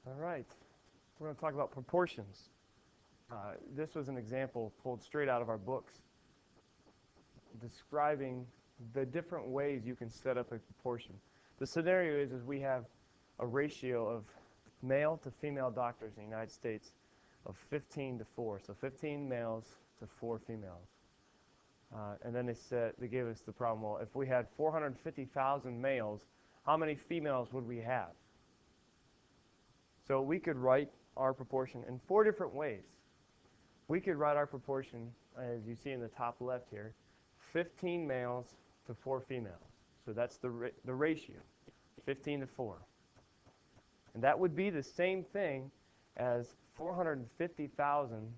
All right, we're going to talk about proportions. This was an example pulled straight out of our books describing the different ways you can set up a proportion. The scenario is we have a ratio of male to female doctors in the United States of 15 to 4, so 15 males to 4 females. And then they gave us the problem, well, if we had 450,000 males, how many females would we have? So we could write our proportion in 4 different ways. We could write our proportion, as you see in the top left here, 15 males to 4 females. So that's the ratio, 15 to 4. And that would be the same thing as 450,000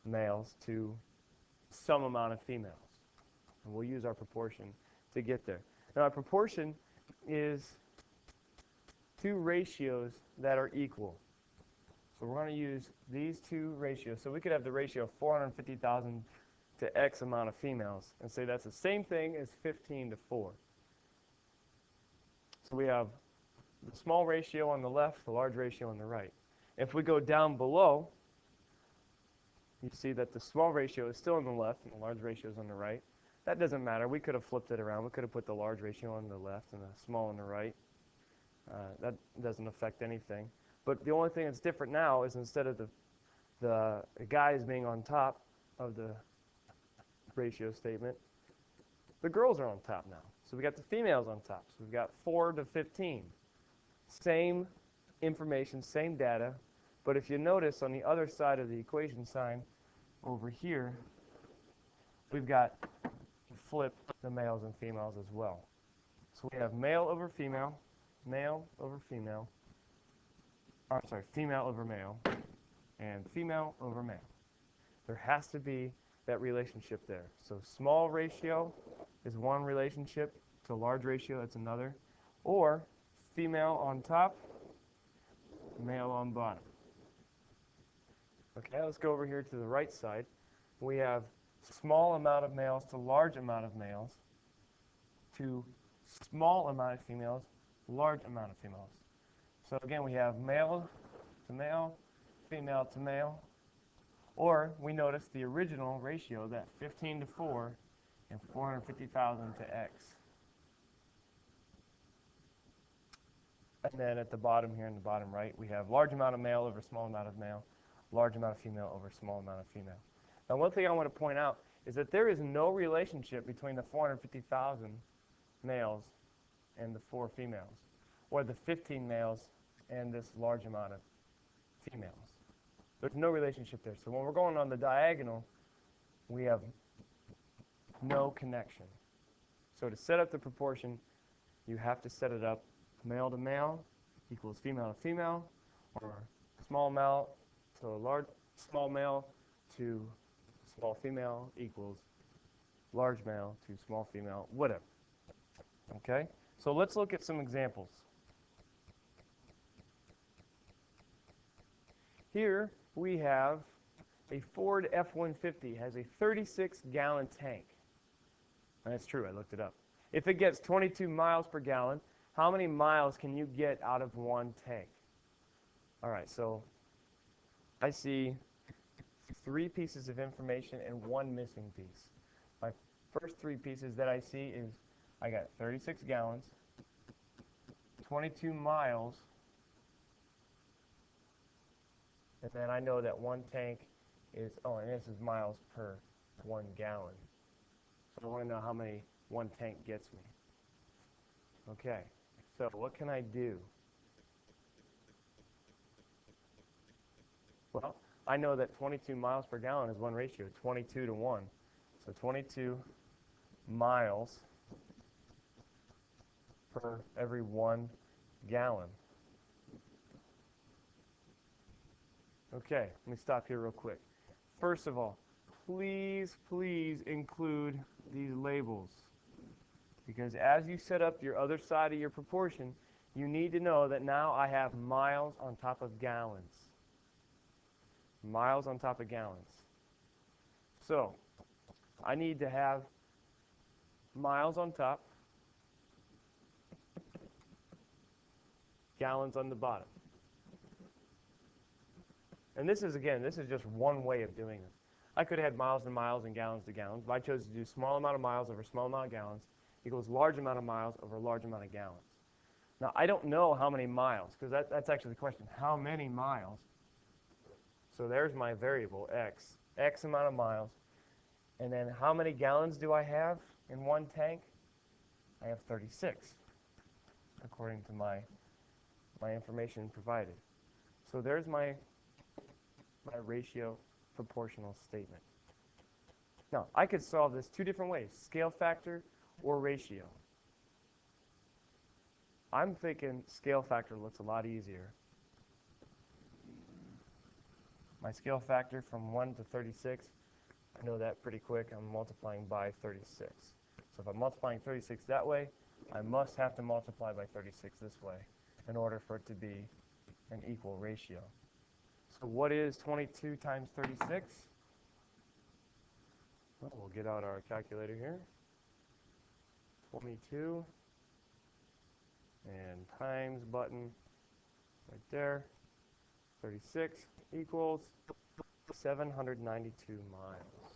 males to some amount of females. And we'll use our proportion to get there. Now, our proportion is 2 ratios that are equal. So we're going to use these 2 ratios. So we could have the ratio of 450,000 to X amount of females and say that's the same thing as 15 to 4. So we have the small ratio on the left, the large ratio on the right. If we go down below, you see that the small ratio is still on the left and the large ratio is on the right. That doesn't matter. We could have flipped it around. We could have put the large ratio on the left and the small on the right. That doesn't affect anything. But the only thing that's different now is instead of the guys being on top of the ratio statement, the girls are on top now. So we got the females on top. So we've got 4 to 15. Same information, same data, but if you notice on the other side of the equation sign over here, we've got to flip the males and females as well. So we have male over female, female over male, and female over male. There has to be that relationship there. So small ratio is one relationship, to large ratio that's another, or female on top, male on bottom. Okay, let's go over here to the right side. We have small amount of males to large amount of males to small amount of females, large amount of females. So again, we have male to male, female to male, or we notice the original ratio, that 15 to 4 and 450,000 to X. And then at the bottom here in the bottom right, we have large amount of male over small amount of male, large amount of female over small amount of female. Now, one thing I want to point out is that there is no relationship between the 450,000 males and the 4 females, or the 15 males and this large amount of females. There's no relationship there. So when we're going on the diagonal, we have no connection. So to set up the proportion, you have to set it up male to male equals female to female, or small male to large, small male to small female equals large male to small female, whatever. Okay? So let's look at some examples. Here we have a Ford F-150 has a 36-gallon tank. And that's true, I looked it up. If it gets 22 miles per gallon, how many miles can you get out of one tank? All right, so I see 3 pieces of information and 1 missing piece. My first 3 pieces that I see is I got 36 gallons, 22 miles, and then I know that 1 tank is, and this is miles per 1 gallon. So I want to know how many 1 tank gets me. Okay, so what can I do? Well, I know that 22 miles per gallon is 1 ratio, 22 to 1. So 22 miles per every 1 gallon. Okay, let me stop here real quick. First of all, please include these labels, because as you set up your other side of your proportion, you need to know that now I have miles on top of gallons. Miles on top of gallons. So I need to have miles on top, gallons on the bottom. And this is, again, this is just one way of doing this. I could have had miles and miles and gallons to gallons, but I chose to do small amount of miles over small amount of gallons equals large amount of miles over large amount of gallons. Now, I don't know how many miles, because that's actually the question. How many miles? So there's my variable, x amount of miles. And then how many gallons do I have in one tank? I have 36, according to my information provided. So there's my ratio proportional statement. Now, I could solve this two different ways, scale factor or ratio. I'm thinking scale factor looks a lot easier. My scale factor from 1 to 36, I know that pretty quick. I'm multiplying by 36. So if I'm multiplying 36 that way, I must have to multiply by 36 this way in order for it to be an equal ratio. So what is 22 times 36? Well, we'll get out our calculator here. 22 and times button right there. 36 equals 792 miles.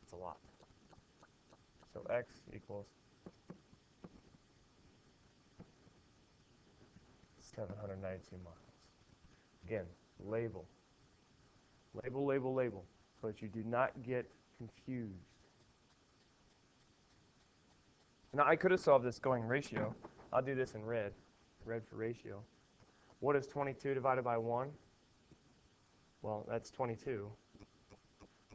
That's a lot. So x equals 792 miles. Again, label. Label, label, label, so that you do not get confused. Now, I could have solved this going ratio. I'll do this in red. Red for ratio. What is 22 divided by 1? Well, that's 22.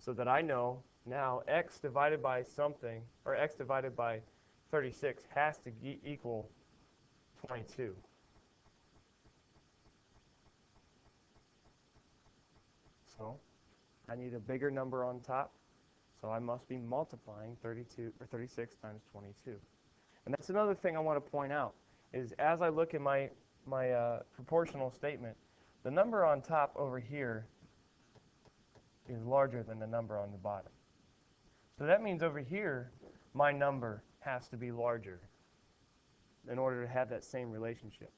So that I know now x divided by something, or x divided by 36 has to equal 22. So I need a bigger number on top, so I must be multiplying 32 or 36 times 22. And that's another thing I want to point out, is as I look at my proportional statement, the number on top over here is larger than the number on the bottom. So that means over here, my number has to be larger in order to have that same relationship.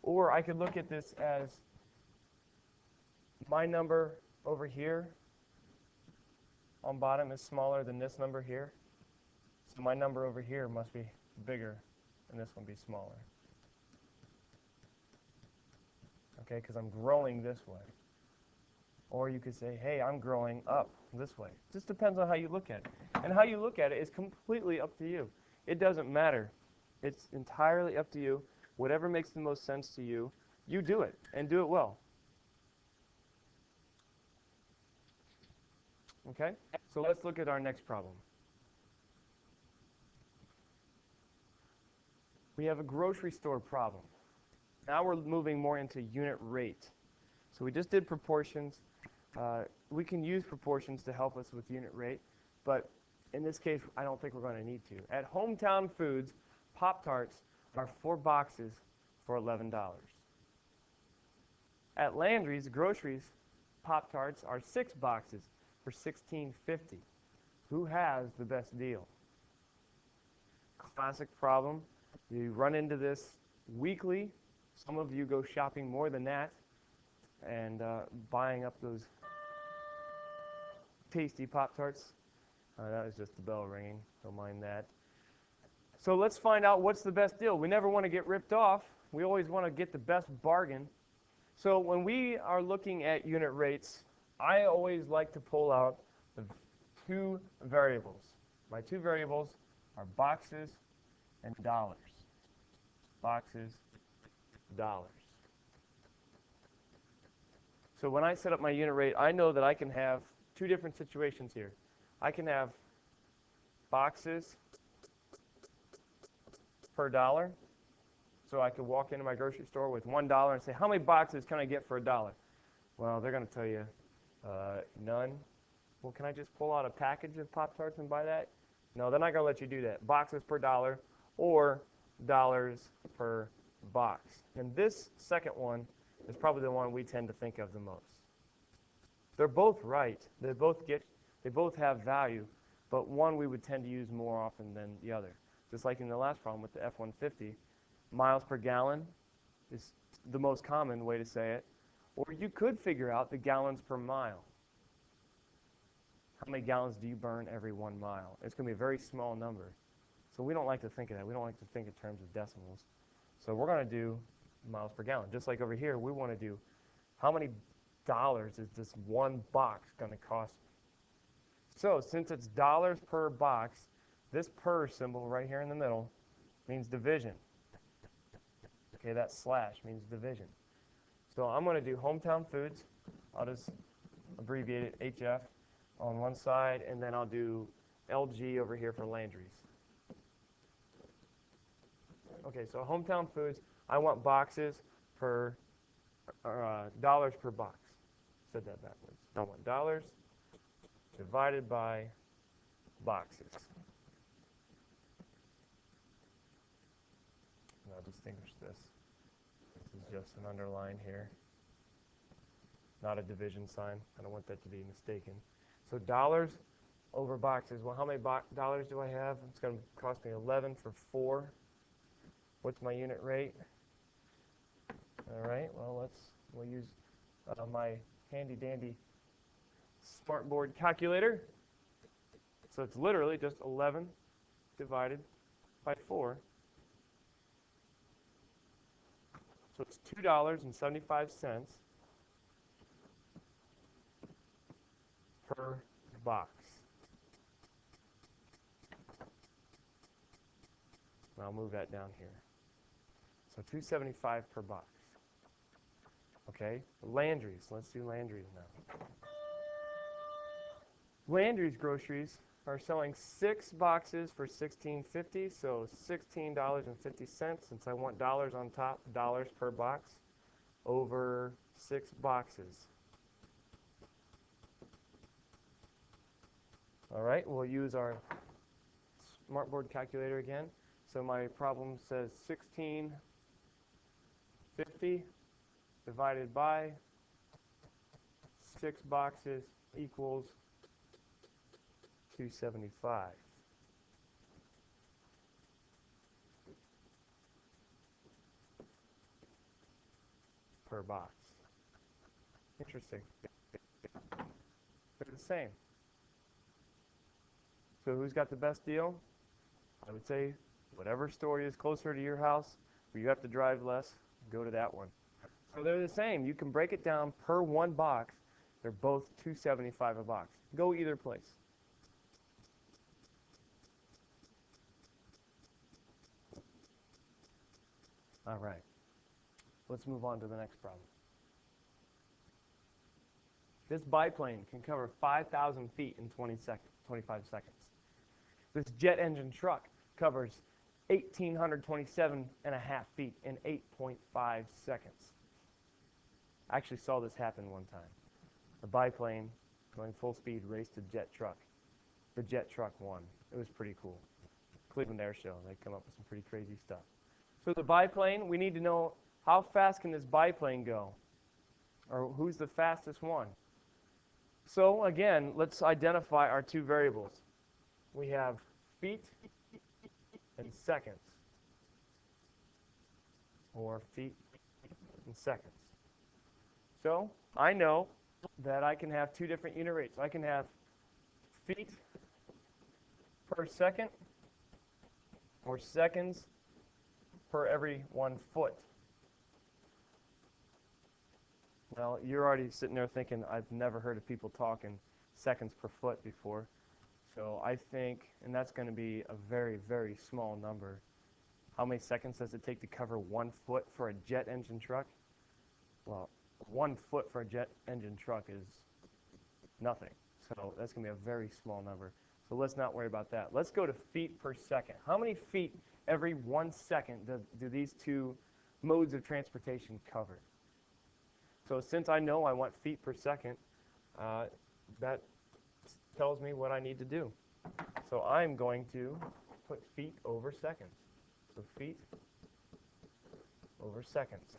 Or I could look at this as my number over here on bottom is smaller than this number here. So my number over here must be bigger and this one be smaller. Okay, because I'm growing this way. Or you could say, hey, I'm growing up this way. It just depends on how you look at it. And how you look at it is completely up to you. It doesn't matter. It's entirely up to you. Whatever makes the most sense to you, you do it, and do it well. Okay? So let's look at our next problem. We have a grocery store problem. Now we're moving more into unit rate. So we just did proportions. We can use proportions to help us with unit rate, but in this case, I don't think we're going to need to. At Hometown Foods, Pop-Tarts are 4 boxes for $11. At Landry's Groceries, Pop-Tarts are 6 boxes for $16.50. Who has the best deal? Classic problem. You run into this weekly. Some of you go shopping more than that and buying up those tasty Pop-Tarts. That was just the bell ringing. Don't mind that. So let's find out what's the best deal. We never want to get ripped off. We always want to get the best bargain. So when we are looking at unit rates, I always like to pull out the 2 variables. My 2 variables are boxes and dollars. Boxes, dollars. So when I set up my unit rate, I know that I can have 2 different situations here. I can have boxes per dollar. So I could walk into my grocery store with $1 and say, how many boxes can I get for $1? Well, they're going to tell you, none. Well, can I just pull out a package of Pop-Tarts and buy that? No, they're not going to let you do that. Boxes per dollar or dollars per box. And this second one is probably the one we tend to think of the most. They're both right. They both have value, but one we would tend to use more often than the other. Just like in the last problem with the F-150, miles per gallon is the most common way to say it, Or you could figure out the gallons per mile. How many gallons do you burn every 1 mile? It's going to be a very small number. So we don't like to think of that. We don't like to think in terms of decimals. So we're going to do miles per gallon. Just like over here, we want to do how many dollars is this one box going to cost me? So since it's dollars per box, this per symbol right here in the middle means division. Okay, that slash means division. So I'm going to do hometown foods. I'll just abbreviate it HF on one side, and then I'll do LG over here for Landry's. Okay, so hometown foods, I want boxes per, dollars per box. Said that backwards. I want dollars divided by boxes. And I'll distinguish this. This is just an underline here, not a division sign. I don't want that to be mistaken. So dollars over boxes. Well, how many dollars do I have? It's going to cost me 11 for 4. What's my unit rate? All right, well, we'll use my handy dandy Smartboard calculator. So it's literally just 11 divided by 4. So it's $2.75 per box. And I'll move that down here. So $2.75 per box. Okay, Landry's. Let's do Landry's now. Landry's groceries are selling 6 boxes for $16.50, so $16.50, since I want dollars on top, dollars per box, over 6 boxes. All right, we'll use our Smartboard calculator again. So my problem says $16.50 divided by 6 boxes equals $2.75. Per box. Interesting. They're the same. So who's got the best deal? I would say whatever store is closer to your house, where you have to drive less, go to that one. So they're the same. You can break it down per 1 box. They're both $2.75 a box. Go either place. All right. Let's move on to the next problem. This biplane can cover 5,000 feet in 25 seconds. This jet engine truck covers 1,827.5 feet in 8.5 seconds. I actually saw this happen one time. A biplane going full speed raced a jet truck. The jet truck won. It was pretty cool. Cleveland Air Show, they come up with some pretty crazy stuff. So the biplane, we need to know how fast can this biplane go? Or who's the fastest one? So again, let's identify our 2 variables. We have feet and seconds. Or feet and seconds. So I know that I can have 2 different unit rates. I can have feet per second or seconds per every 1 foot. Well, you're already sitting there thinking, I've never heard of people talking seconds per foot before. So I think, and that's going to be a very, very small number. How many seconds does it take to cover 1 foot for a jet engine truck? Well, 1 foot for a jet engine truck is nothing. So that's going to be a very small number. So let's not worry about that. Let's go to feet per second. How many feet every 1 second do these 2 modes of transportation cover? So since I know I want feet per second, that tells me what I need to do. So I'm going to put feet over seconds. So feet over seconds.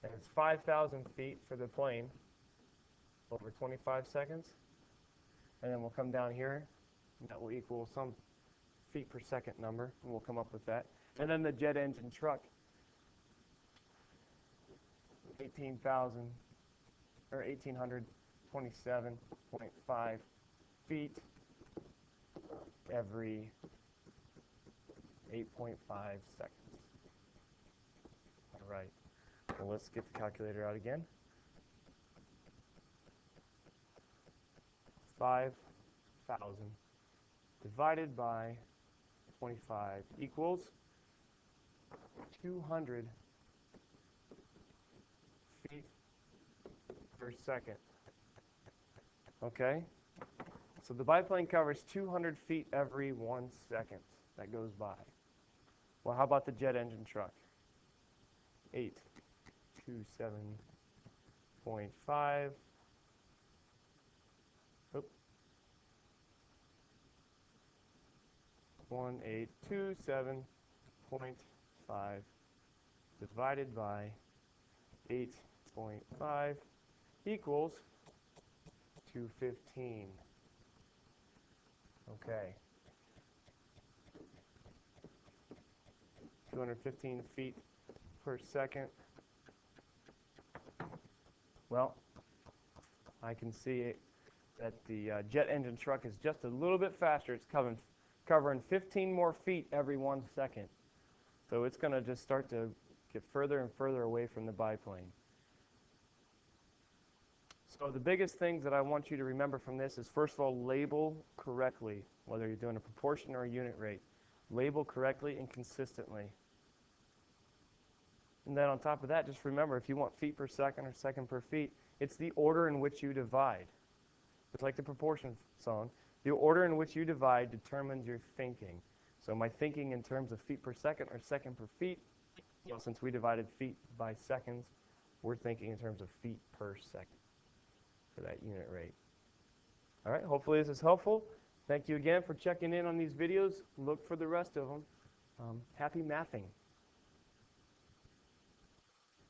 And it's 5,000 feet for the plane over 25 seconds. And then we'll come down here, and that will equal some feet per second number, and we'll come up with that. And then the jet engine truck, 18,000 or 1,827.5 feet every 8.5 seconds. All right. Well, let's get the calculator out again. 5,000 divided by 25 equals 200 feet per second. Okay? So the biplane covers 200 feet every 1 second that goes by. Well, how about the jet engine truck? 827.5. Oops. 1827.5 divided by 8.5 equals 215. Okay. 215 feet per second. Well, I can see that the jet engine truck is just a little bit faster. It's covering 15 more feet every 1 second. So it's going to just start to get further and further away from the biplane. So the biggest things that I want you to remember from this is, first of all, label correctly, whether you're doing a proportion or a unit rate. Label correctly and consistently. And then on top of that, just remember, if you want feet per second or second per feet, it's the order in which you divide. Just like the proportion song, the order in which you divide determines your thinking. So my thinking in terms of feet per second or second per feet, well, since we divided feet by seconds, we're thinking in terms of feet per second for that unit rate. All right, hopefully this is helpful. Thank you again for checking in on these videos. Look for the rest of them. Happy mathing.